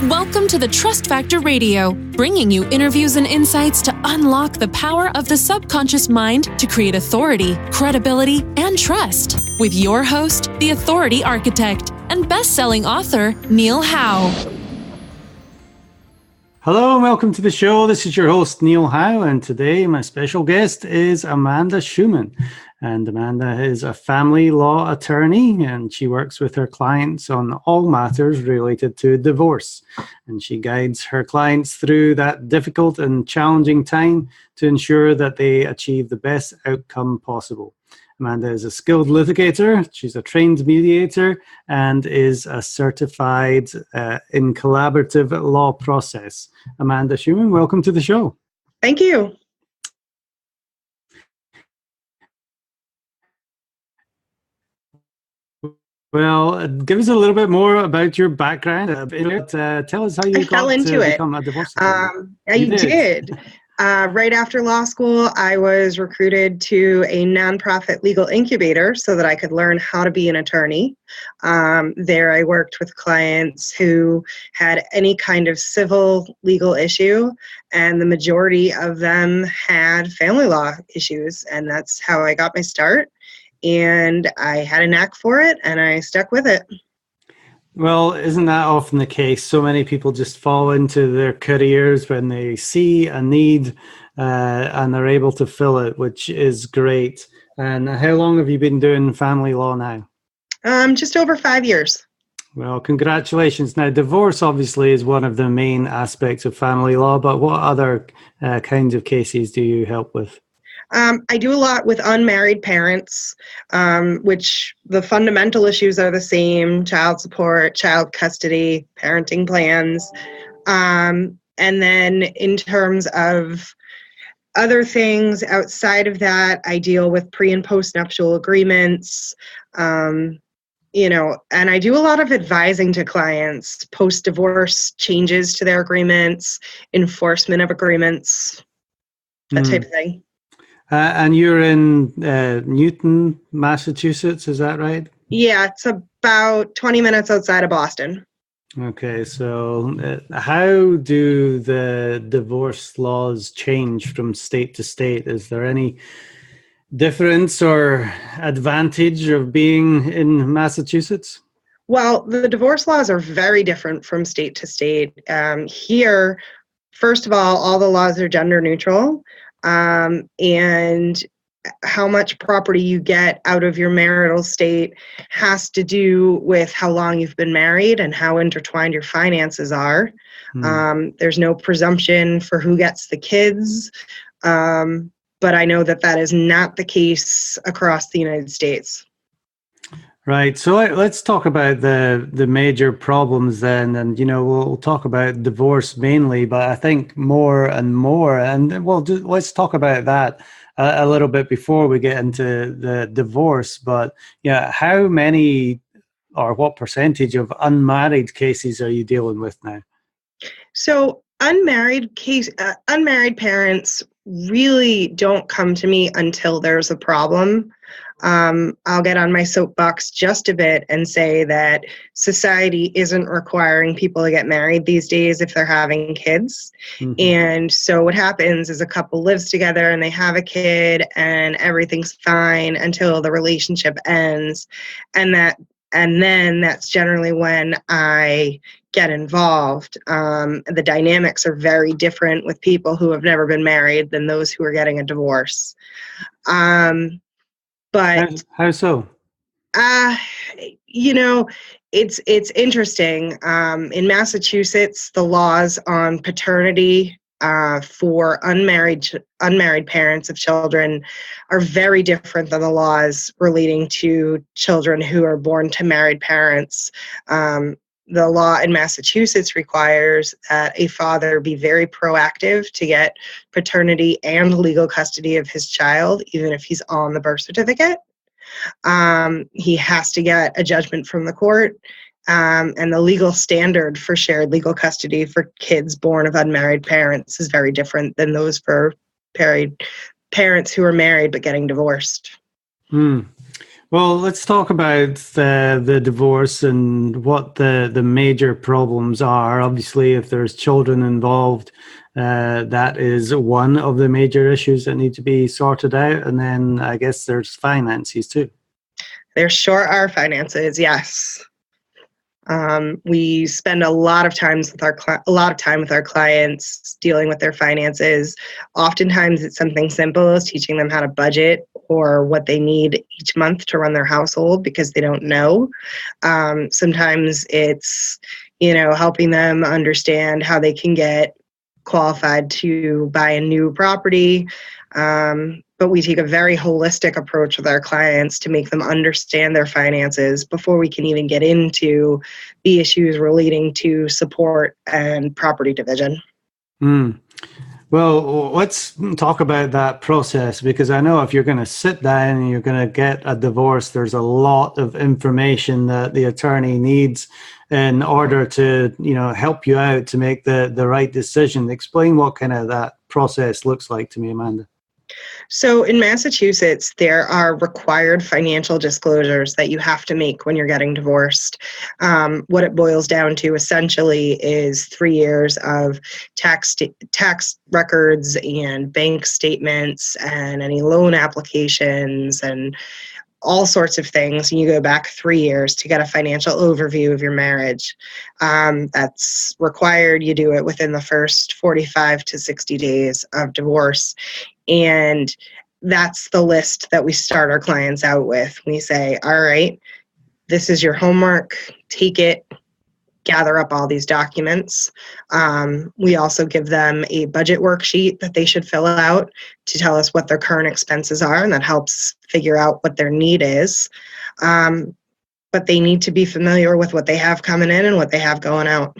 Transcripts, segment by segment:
Welcome to the Trust Factor Radio, bringing you interviews and insights to unlock the power of the subconscious mind to create authority, credibility, and trust. With your host, the Authority Architect, and best-selling author, Neil Howe. Hello and welcome to the show. This is your host, Neil Howe, and today my special guest is Amanda Shuman. And Amanda is a family law attorney, and she works with her clients on all matters related to divorce. And she guides her clients through that difficult and challenging time to ensure that they achieve the best outcome possible. Amanda is a skilled litigator, she's a trained mediator, and is a certified in collaborative law process. Amanda Shuman, welcome to the show. Thank you. Well, give us a little bit more about your background. Tell us how you got to become a divorce attorney. I did. Right after law school, I was recruited to a nonprofit legal incubator so that I could learn how to be an attorney. There I worked with clients who had any kind of civil legal issue, and the majority of them had family law issues, and that's how I got my start. And I had a knack for it, and I stuck with it. Well, isn't that often the case? So many people just fall into their careers when they see a need and they're able to fill it, which is great. And how long have you been doing family law now? Just over 5 years. Well, congratulations. Now, divorce obviously is one of the main aspects of family law, but what other kinds of cases do you help with? I do a lot with unmarried parents, which the fundamental issues are the same: child support, child custody, parenting plans. And then in terms of other things outside of that, I deal with pre- and post-nuptial agreements, and I do a lot of advising to clients, post-divorce changes to their agreements, enforcement of agreements, that type of thing. And you're in Newton, Massachusetts, is that right? Yeah, it's about 20 minutes outside of Boston. Okay, so how do the divorce laws change from state to state? Is there any difference or advantage of being in Massachusetts? Well, the divorce laws are very different from state to state. Here, first of all the laws are gender neutral. And how much property you get out of your marital state has to do with how long you've been married and how intertwined your finances are. There's no presumption for who gets the kids, but I know that is not the case across the United States. Right. So let's talk about the major problems then. And, we'll talk about divorce mainly, but I think more and more. And let's talk about that a little bit before we get into the divorce. But how many or what percentage of unmarried cases are you dealing with now? So unmarried parents really don't come to me until there's a problem. I'll get on my soapbox just a bit and say that society isn't requiring people to get married these days if they're having kids. Mm-hmm. And so what happens is a couple lives together and they have a kid and everything's fine until the relationship ends. And then that's generally when I get involved. The dynamics are very different with people who have never been married than those who are getting a divorce. But how so? It's interesting. In Massachusetts, the laws on paternity for unmarried parents of children are very different than the laws relating to children who are born to married parents. The law in Massachusetts requires that a father be very proactive to get paternity and legal custody of his child, even if he's on the birth certificate. He has to get a judgment from the court. And the legal standard for shared legal custody for kids born of unmarried parents is very different than those for parents who are married but getting divorced. Well, let's talk about the divorce and what the major problems are. Obviously, if there's children involved, that is one of the major issues that need to be sorted out. And then I guess there's finances too. There sure are finances, yes. We spend a lot of time with our clients dealing with their finances. Oftentimes, it's something simple as teaching them how to budget or what they need each month to run their household because they don't know. Sometimes it's helping them understand how they can get qualified to buy a new property. But we take a very holistic approach with our clients to make them understand their finances before we can even get into the issues relating to support and property division. Well, let's talk about that process, because I know if you're going to sit down and you're going to get a divorce, there's a lot of information that the attorney needs in order to, help you out to make the right decision. Explain what kind of that process looks like to me, Amanda. So in Massachusetts, there are required financial disclosures that you have to make when you're getting divorced. What it boils down to essentially is 3 years of tax records and bank statements and any loan applications and all sorts of things. And you go back 3 years to get a financial overview of your marriage. That's required. You do it within the first 45 to 60 days of divorce. And that's the list that we start our clients out with. We say, all right, this is your homework. Take it, gather up all these documents. We also give them a budget worksheet that they should fill out to tell us what their current expenses are, and that helps figure out what their need is. But they need to be familiar with what they have coming in and what they have going out.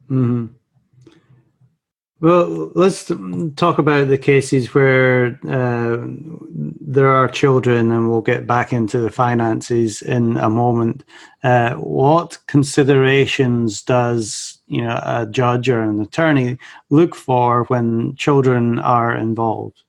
Mm-hmm. Well, let's talk about the cases where there are children, and we'll get back into the finances in a moment. What considerations does a judge or an attorney look for when children are involved?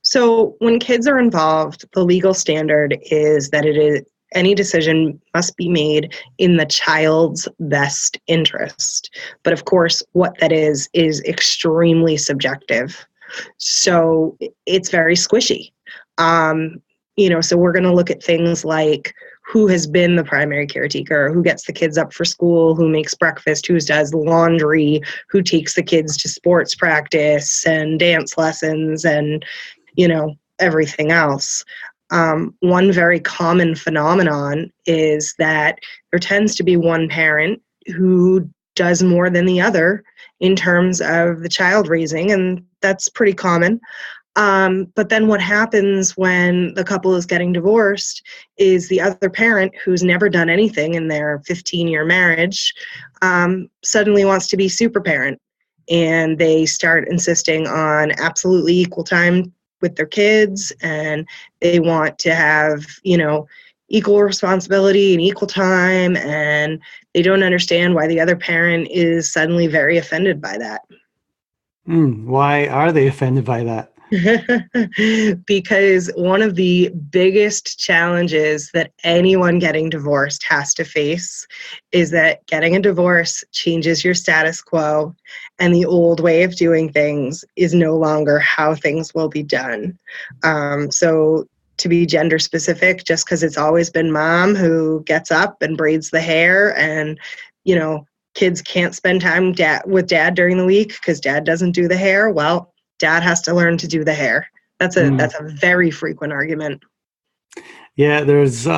So when kids are involved, the legal standard is that any decision must be made in the child's best interest. But of course, what that is extremely subjective. So it's very squishy. So we're going to look at things like who has been the primary caretaker, who gets the kids up for school, who makes breakfast, who does laundry, who takes the kids to sports practice and dance lessons and, everything else. One very common phenomenon is that there tends to be one parent who does more than the other in terms of the child raising, and that's pretty common. But then what happens when the couple is getting divorced is the other parent, who's never done anything in their 15-year marriage, suddenly wants to be super parent, and they start insisting on absolutely equal time with their kids, and they want to have, equal responsibility and equal time, and they don't understand why the other parent is suddenly very offended by that. Why are they offended by that? Because one of the biggest challenges that anyone getting divorced has to face is that getting a divorce changes your status quo, and the old way of doing things is no longer how things will be done. So to be gender specific, just because it's always been mom who gets up and braids the hair, and kids can't spend time with dad during the week because dad doesn't do the hair, well, dad has to learn to do the hair. That's a very frequent argument. Yeah, there's a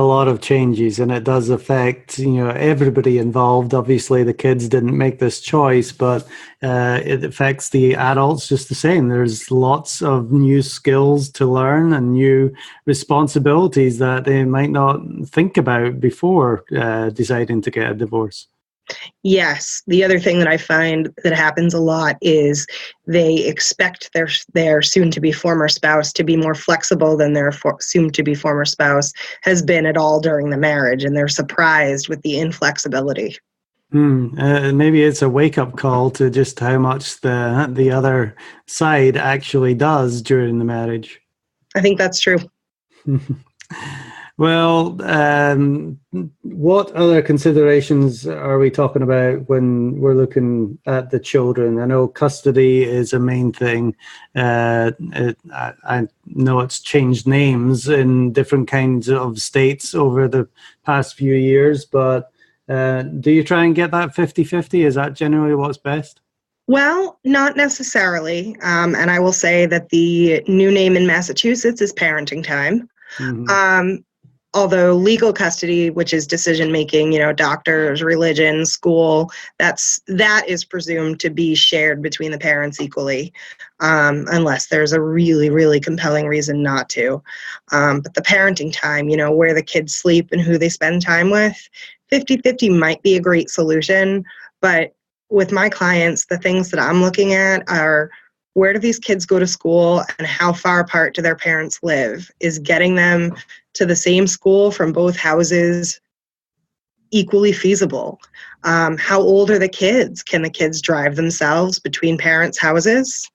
lot of changes, and it does affect everybody involved. Obviously, the kids didn't make this choice, but it affects the adults just the same. There's lots of new skills to learn and new responsibilities that they might not think about before deciding to get a divorce. Yes. The other thing that I find that happens a lot is they expect their soon-to-be former spouse to be more flexible than their soon-to-be former spouse has been at all during the marriage, and they're surprised with the inflexibility. Maybe it's a wake-up call to just how much the other side actually does during the marriage. I think that's true. Well, what other considerations are we talking about when we're looking at the children? I know custody is a main thing. I know it's changed names in different kinds of states over the past few years, but do you try and get that 50-50? Is that generally what's best? Well, not necessarily. And I will say that the new name in Massachusetts is parenting time. Mm-hmm. Although legal custody, which is decision making, doctors, religion, school, that is presumed to be shared between the parents equally, unless there's a really, really compelling reason not to. But the parenting time, where the kids sleep and who they spend time with, 50-50 might be a great solution. But with my clients, the things that I'm looking at are, where do these kids go to school and how far apart do their parents live? Is getting them to the same school from both houses equally feasible? How old are the kids? Can the kids drive themselves between parents' houses?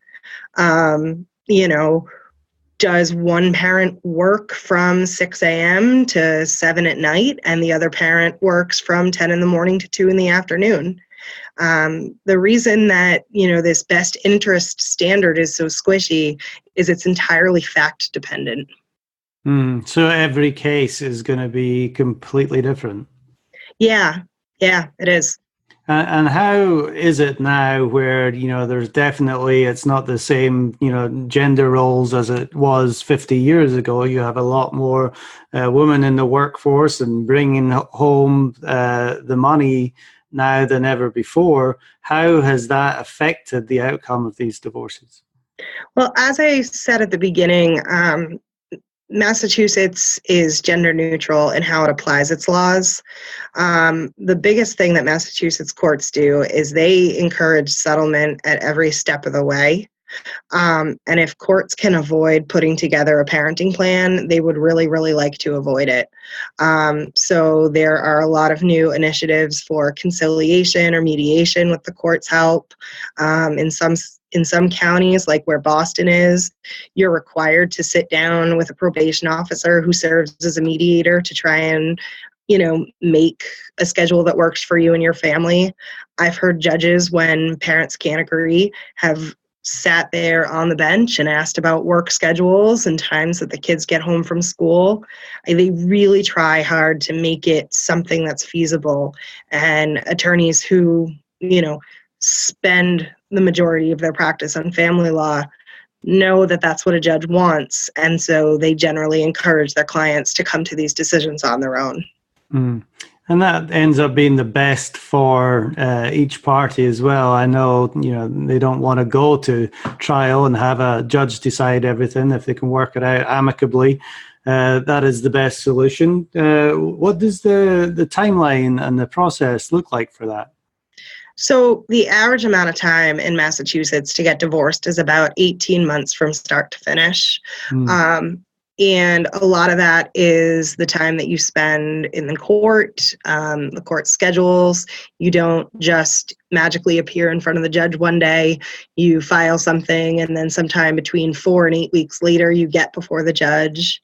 Does one parent work from 6 a.m. to 7 at night and the other parent works from 10 in the morning to 2 in the afternoon? The reason that, this best interest standard is so squishy is it's entirely fact dependent. So every case is going to be completely different. Yeah, it is. And how is it now where, there's definitely, it's not the same, gender roles as it was 50 years ago. You have a lot more women in the workforce and bringing home the money now than ever before. How has that affected the outcome of these divorces? Well, as I said at the beginning, Massachusetts is gender neutral in how it applies its laws. The biggest thing that Massachusetts courts do is they encourage settlement at every step of the way. And if courts can avoid putting together a parenting plan, they would really, really like to avoid it. So there are a lot of new initiatives for conciliation or mediation with the court's help. In some counties, like where Boston is, you're required to sit down with a probation officer who serves as a mediator to try and, make a schedule that works for you and your family. I've heard judges, when parents can't agree, have sat there on the bench and asked about work schedules and times that the kids get home from school. They really try hard to make it something that's feasible. And attorneys who, spend the majority of their practice on family law know that that's what a judge wants. And so they generally encourage their clients to come to these decisions on their own. And that ends up being the best for each party as well. I know, they don't want to go to trial and have a judge decide everything. If they can work it out amicably, that is the best solution. What does the timeline and the process look like for that? So the average amount of time in Massachusetts to get divorced is about 18 months from start to finish. And a lot of that is the time that you spend in the court schedules. You don't just magically appear in front of the judge one day. You file something, and then sometime between 4 and 8 weeks later, you get before the judge.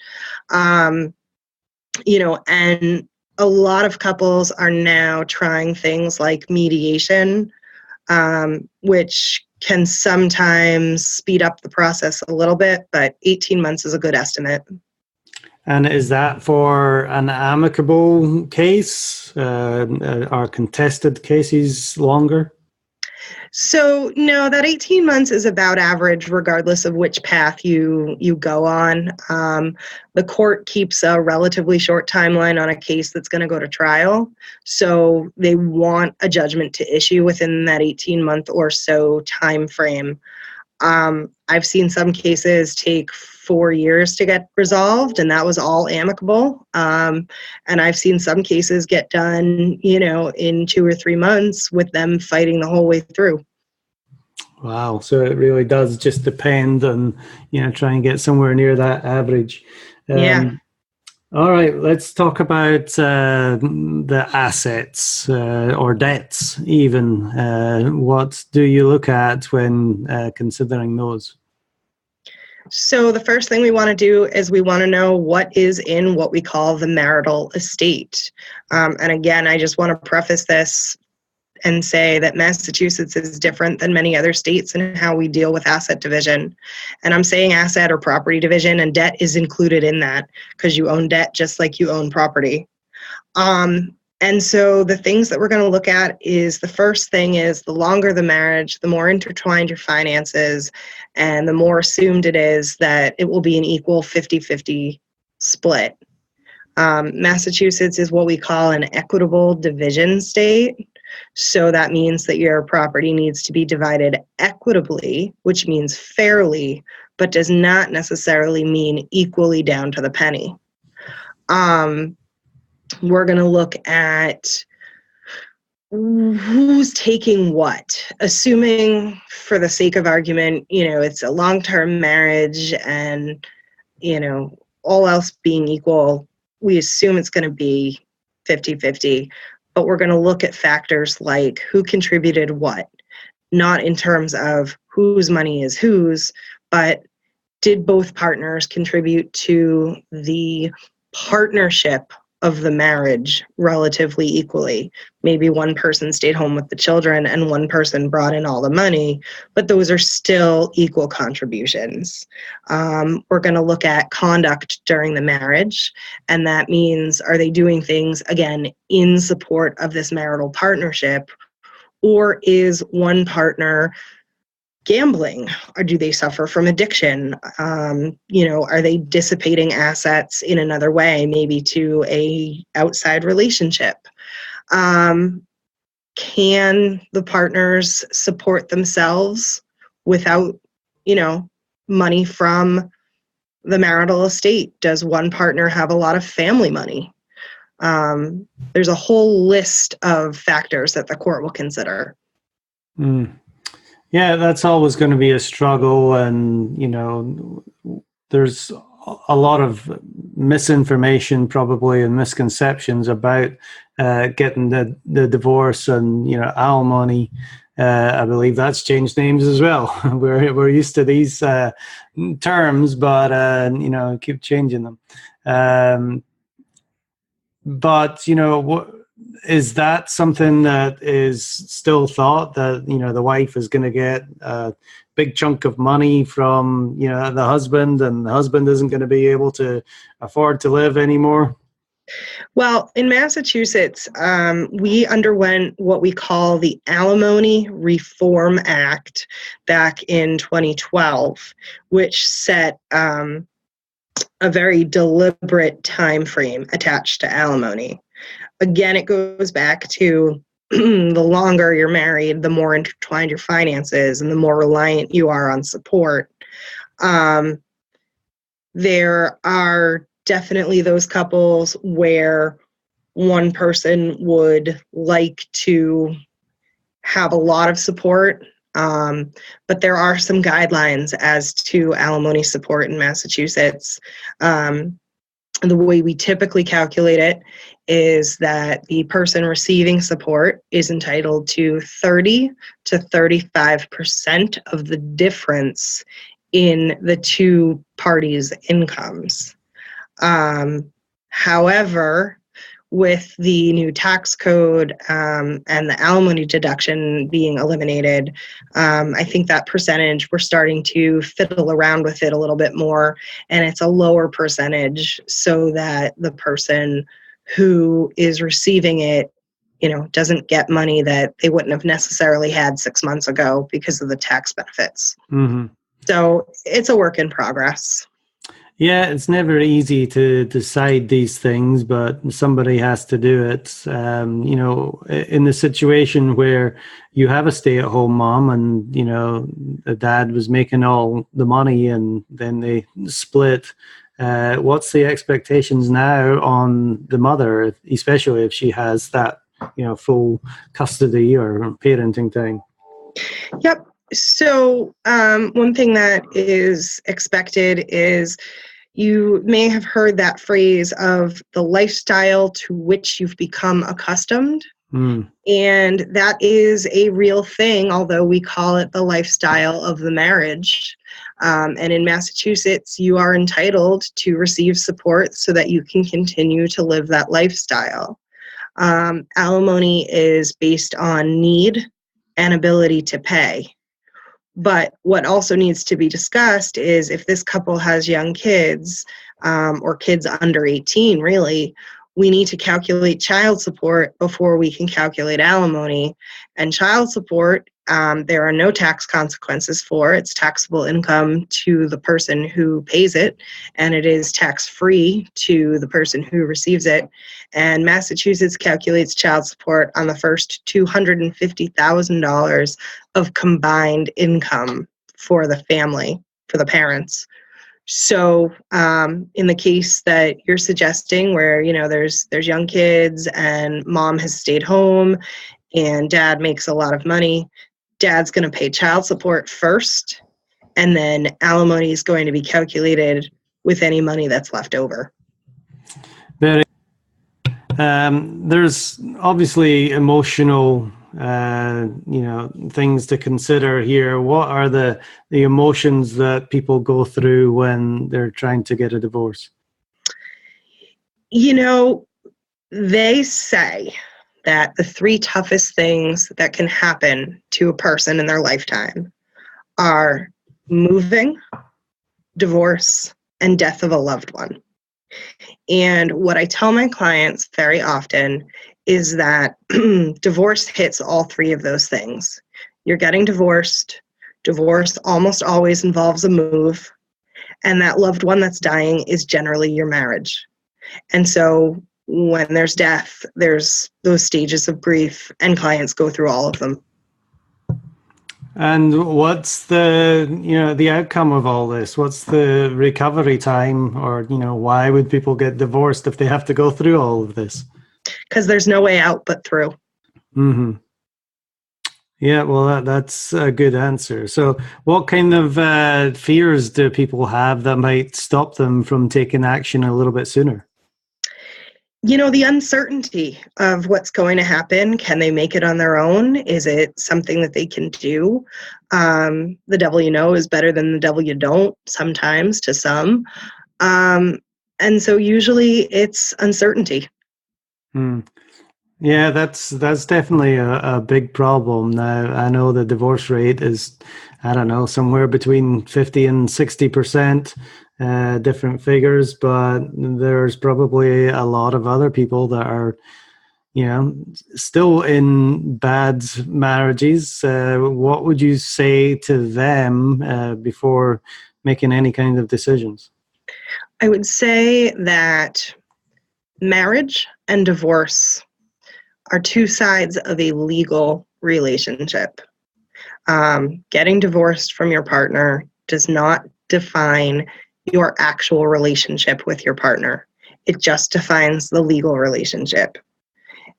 And a lot of couples are now trying things like mediation, which can sometimes speed up the process a little bit, but 18 months is a good estimate. And is that for an amicable case? Are contested cases longer? So no, that 18 months is about average, regardless of which path you go on. The court keeps a relatively short timeline on a case that's going to go to trial. So they want a judgment to issue within that 18-month or so time frame. I've seen some cases take 4 years to get resolved, and that was all amicable. And I've seen some cases get done, in 2 or 3 months with them fighting the whole way through. Wow. So it really does just depend on, try and get somewhere near that average. Yeah. All right. Let's talk about the assets or debts even. What do you look at when considering those? So the first thing we want to do is we want to know what is in what we call the marital estate. And again, I just want to preface this and say that Massachusetts is different than many other states in how we deal with asset division. And I'm saying asset or property division, and debt is included in that because you own debt just like you own property. And so the things that we're going to look at is, the first thing is, the longer the marriage, the more intertwined your finances, and the more assumed it is that it will be an equal 50-50 split. Massachusetts is what we call an equitable division state. So that means that your property needs to be divided equitably, which means fairly, but does not necessarily mean equally down to the penny. We're going to look at who's taking what, assuming for the sake of argument, it's a long-term marriage and, all else being equal, we assume it's going to be 50-50, but we're going to look at factors like who contributed what, not in terms of whose money is whose, but did both partners contribute to the partnership of the marriage relatively equally. Maybe one person stayed home with the children and one person brought in all the money, but those are still equal contributions. We're going to look at conduct during the marriage, and that means, are they doing things, again, in support of this marital partnership, or is one partner gambling, or do they suffer from addiction? Are they dissipating assets in another way, maybe to a outside relationship? Can the partners support themselves without, money from the marital estate? Does one partner have a lot of family money? There's a whole list of factors that the court will consider. Yeah, that's always going to be a struggle. And, there's a lot of misinformation probably and misconceptions about getting the divorce and, alimony. I believe that's changed names as well. We're used to these terms, but, keep changing them. But, is that something that is still thought, that, the wife is going to get a big chunk of money from, the husband, and the husband isn't going to be able to afford to live anymore? Well, in Massachusetts, we underwent what we call the Alimony Reform Act back in 2012, which set a very deliberate time frame attached to alimony. Again, it goes back to the longer you're married, the more intertwined your finances and the more reliant you are on support. There are definitely those couples where one person would like to have a lot of support, but there are some guidelines as to alimony support in Massachusetts. The way we typically calculate it is that the person receiving support is entitled to 30 to 35% of the difference in the two parties' incomes. However, with the new tax code and the alimony deduction being eliminated, I think that percentage, we're starting to fiddle around with it a little bit more, and it's a lower percentage so that the person who is receiving it, doesn't get money that they wouldn't have necessarily had 6 months ago because of the tax benefits. Mm-hmm. So it's a work in progress. Yeah, it's never easy to decide these things, but somebody has to do it. In the situation where you have a stay-at-home mom and, the dad was making all the money and then they split, what's the expectations now on the mother, especially if she has that, full custody or parenting time? Yep. So one thing that is expected is, you may have heard that phrase of the lifestyle to which you've become accustomed. And that is a real thing, although we call it the lifestyle of the marriage. And in Massachusetts, you are entitled to receive support so that you can continue to live that lifestyle. Alimony is based on need and ability to pay. But what also needs to be discussed is if this couple has young kids, or kids under 18, really, we need to calculate child support before we can calculate alimony. And child support, there are no tax consequences for. It's taxable income to the person who pays it, and it is tax-free to the person who receives it. And Massachusetts calculates child support on the first $250,000 of combined income for the family, for the parents. So in the case that you're suggesting where, there's young kids and mom has stayed home and dad makes a lot of money, dad's going to pay child support first, and then alimony is going to be calculated with any money that's left over. Very. There's obviously emotional things to consider here. What are the emotions that people go through when they're trying to get a divorce? They say that the three toughest things that can happen to a person in their lifetime are moving, divorce, and death of a loved one. And what I tell my clients very often is that divorce hits all three of those things. You're getting divorced. Divorce almost always involves a move. And that loved one that's dying is generally your marriage. And so when there's death, there's those stages of grief, and clients go through all of them. And what's the outcome of all this? What's the recovery time, or, why would people get divorced if they have to go through all of this? Because there's no way out but through. Mm-hmm. Yeah, well, that's a good answer. So what kind of fears do people have that might stop them from taking action a little bit sooner? The uncertainty of what's going to happen. Can they make it on their own? Is it something that they can do? The devil you know is better than the devil you don't, sometimes, to some. And so usually it's uncertainty. Yeah, that's definitely a big problem. Now, I know the divorce rate is, somewhere between 50 and 60%, different figures, but there's probably a lot of other people that are, still in bad marriages. What would you say to them before making any kind of decisions? I would say that marriage and divorce are two sides of a legal relationship. Getting divorced from your partner does not define your actual relationship with your partner. It just defines the legal relationship.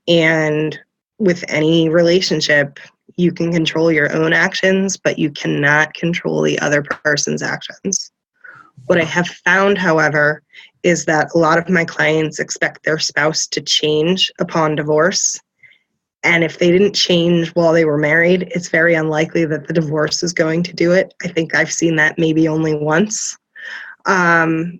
And with any relationship, you can control your own actions, but you cannot control the other person's actions. What I have found, however, is that a lot of my clients expect their spouse to change upon divorce. And if they didn't change while they were married, it's very unlikely that the divorce is going to do it. I think I've seen that maybe only once. And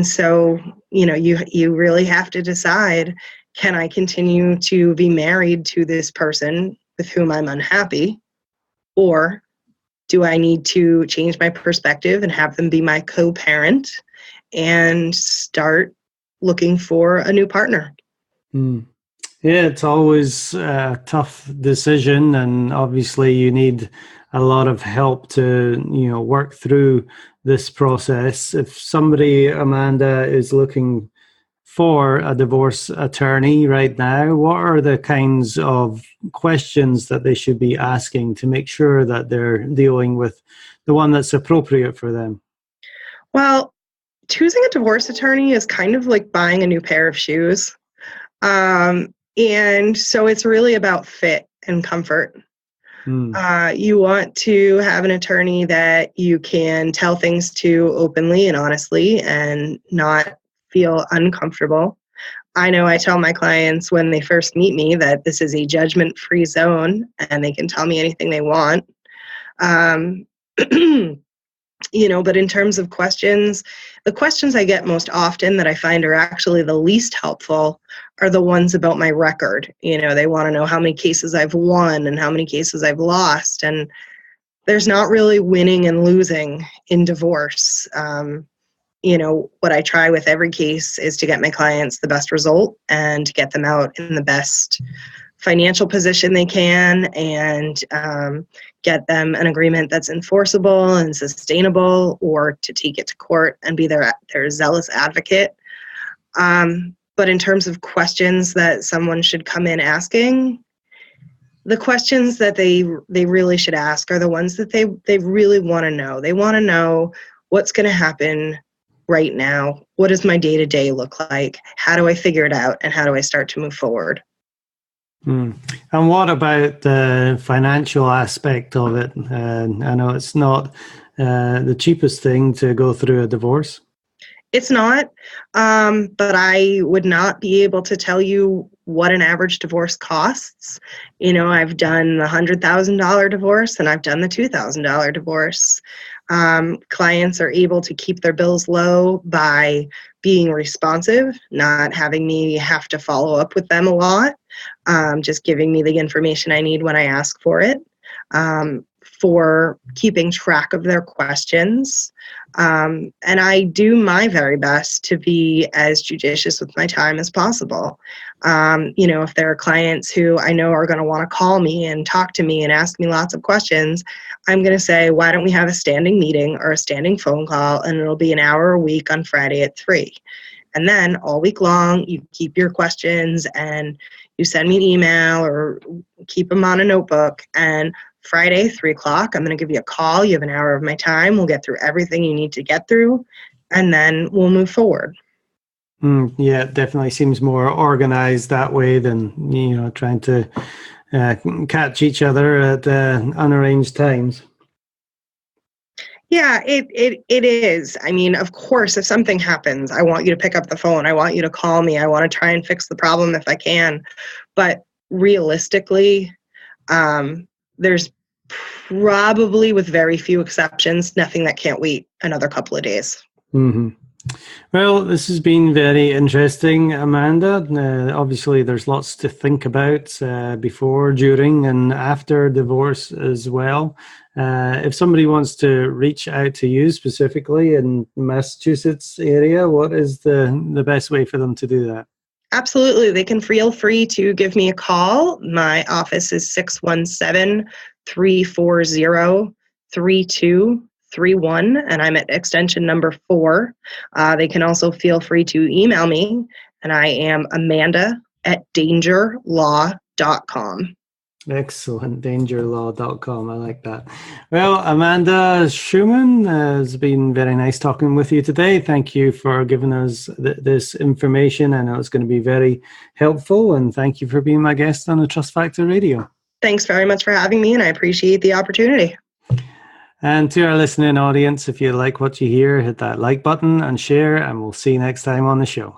so, you really have to decide, can I continue to be married to this person with whom I'm unhappy? Or do I need to change my perspective and have them be my co-parent and start looking for a new partner? Yeah, it's always a tough decision, and obviously you need a lot of help to, work through this process. If somebody, Amanda, is looking for a divorce attorney right now, what are the kinds of questions that they should be asking to make sure that they're dealing with the one that's appropriate for them? Well, choosing a divorce attorney is kind of like buying a new pair of shoes. And so it's really about fit and comfort. You want to have an attorney that you can tell things to openly and honestly and not feel uncomfortable. I know I tell my clients when they first meet me that this is a judgment-free zone and they can tell me anything they want. But in terms of questions, the questions I get most often that I find are actually the least helpful are the ones about my record. They want to know how many cases I've won and how many cases I've lost. And there's not really winning and losing in divorce. What I try with every case is to get my clients the best result and to get them out in the best financial position they can, and get them an agreement that's enforceable and sustainable, or to take it to court and be their zealous advocate. But in terms of questions that someone should come in asking, the questions that they really should ask are the ones that they really want to know. They want to know what's going to happen right now. What does my day-to-day look like? How do I figure it out? And how do I start to move forward? And what about the financial aspect of it? I know it's not the cheapest thing to go through a divorce. It's not, but I would not be able to tell you what an average divorce costs. I've done the $100,000 divorce and I've done the $2,000 divorce. Clients are able to keep their bills low by being responsive, not having me have to follow up with them a lot, just giving me the information I need when I ask for it, for keeping track of their questions. And I do my very best to be as judicious with my time as possible. If there are clients who I know are going to want to call me and talk to me and ask me lots of questions, I'm going to say, why don't we have a standing meeting or a standing phone call, and it'll be an hour a week on Friday at 3. And then all week long, you keep your questions and you send me an email or keep them on a notebook. And Friday, 3 o'clock, I'm going to give you a call. You have an hour of my time. We'll get through everything you need to get through, and then we'll move forward. Yeah, it definitely seems more organized that way than, trying to catch each other at unarranged times. Yeah, it is. I mean, of course, if something happens, I want you to pick up the phone. I want you to call me. I want to try and fix the problem if I can. But realistically, there's probably, with very few exceptions, nothing that can't wait another couple of days. Mm-hmm. Well, this has been very interesting, Amanda. Obviously, there's lots to think about before, during, and after divorce as well. If somebody wants to reach out to you specifically in the Massachusetts area, what is the best way for them to do that? Absolutely. They can feel free to give me a call. My office is 617-340-3231, and I'm at extension number 4. They can also feel free to email me, and I am Amanda@DangerLaw.com. Excellent. DangerLaw.com. I like that. Well, Amanda Shuman, it's been very nice talking with you today. Thank you for giving us this information. I know it's going to be very helpful, and thank you for being my guest on the Trust Factor Radio. Thanks very much for having me, and I appreciate the opportunity. And to our listening audience, if you like what you hear, hit that like button and share, and we'll see you next time on the show.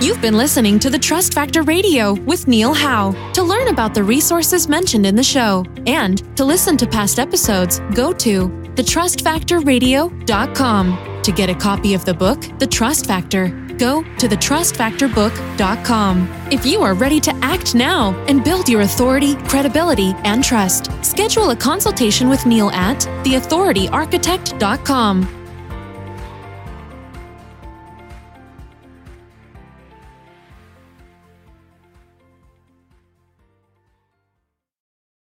You've been listening to the Trust Factor Radio with Neil Howe. To learn about the resources mentioned in the show and to listen to past episodes, go to thetrustfactorradio.com. To get a copy of the book, The Trust Factor, go to thetrustfactorbook.com. If you are ready to act now and build your authority, credibility, and trust, schedule a consultation with Neil at theauthorityarchitect.com.